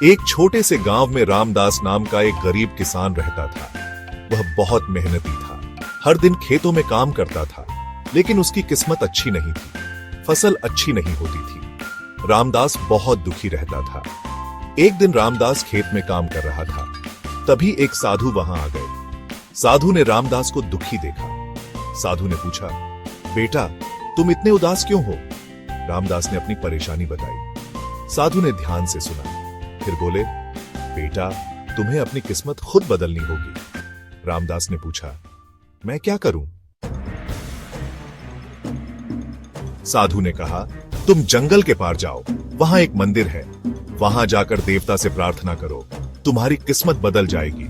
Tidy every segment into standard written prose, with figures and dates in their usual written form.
एक छोटे से गांव में रामदास नाम का एक गरीब किसान रहता था। वह बहुत मेहनती था, हर दिन खेतों में काम करता था, लेकिन उसकी किस्मत अच्छी नहीं थी, फसल अच्छी नहीं होती थी। रामदास बहुत दुखी रहता था। एक दिन रामदास खेत में काम कर रहा था, तभी एक साधु वहां आ गए। साधु ने रामदास को दुखी देखा। साधु ने पूछा, बेटा तुम इतने उदास क्यों हो? रामदास ने अपनी परेशानी बताई। साधु ने ध्यान से सुना, फिर बोले, बेटा तुम्हें अपनी किस्मत खुद बदलनी होगी। रामदास ने पूछा, मैं क्या करूं? साधु ने कहा, तुम जंगल के पार जाओ, वहां एक मंदिर है, वहां जाकर देवता से प्रार्थना करो, तुम्हारी किस्मत बदल जाएगी।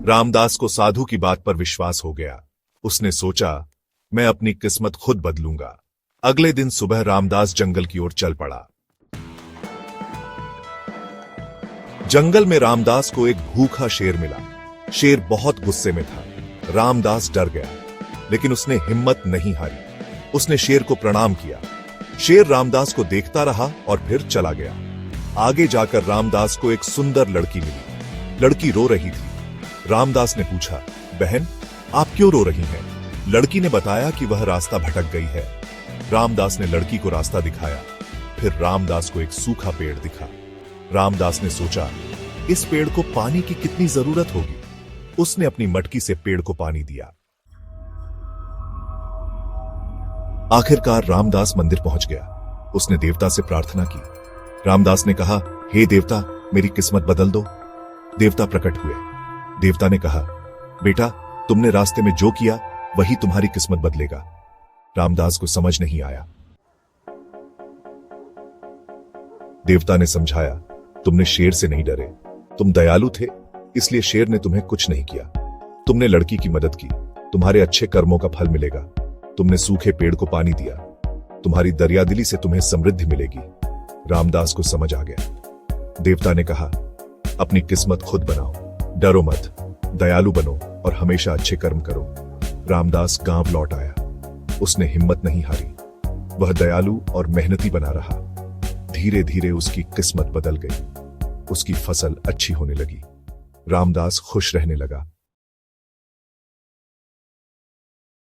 रामदास को साधु की बात पर विश्वास हो गया। उसने सोचा, मैं अपनी किस्मत खुद बदलूंगा। अगले दिन सुबह रामदास जंगल की ओर चल पड़ा। जंगल में रामदास को एक भूखा शेर मिला। शेर बहुत गुस्से में था। रामदास डर गया, लेकिन उसने हिम्मत नहीं हारी। उसने शेर को प्रणाम किया। शेर रामदास को देखता रहा और फिर चला गया। आगे जाकर रामदास को एक सुंदर लड़की मिली। लड़की रो रही थी। रामदास ने पूछा, बहन आप क्यों रो रही हैं? लड़की ने बताया कि वह रास्ता भटक गई है। रामदास ने लड़की को रास्ता दिखाया। फिर रामदास को एक सूखा पेड़ दिखा। रामदास ने सोचा, इस पेड़ को पानी की कितनी जरूरत होगी। उसने अपनी मटकी से पेड़ को पानी दिया। आखिरकार रामदास मंदिर पहुंच गया। उसने देवता से प्रार्थना की। रामदास ने कहा, हे देवता मेरी किस्मत बदल दो। देवता प्रकट हुए। देवता ने कहा, बेटा तुमने रास्ते में जो किया वही तुम्हारी किस्मत बदलेगा। रामदास को समझ नहीं आया। देवता ने समझाया, तुमने शेर से नहीं डरे, तुम दयालु थे, इसलिए शेर ने तुम्हें कुछ नहीं किया। तुमने लड़की की मदद की, तुम्हारे अच्छे कर्मों का फल मिलेगा। तुमने सूखे पेड़ को पानी दिया, तुम्हारी दरियादिली से तुम्हें समृद्धि मिलेगी। रामदास को समझ आ गया। देवता ने कहा, अपनी किस्मत खुद बनाओ, डरो मत, दयालु बनो और हमेशा अच्छे कर्म करो। रामदास गांव लौट आया। उसने हिम्मत नहीं हारी। वह दयालु और मेहनती बना रहा। धीरे धीरे उसकी किस्मत बदल गई। उसकी फसल अच्छी होने लगी। रामदास खुश रहने लगा।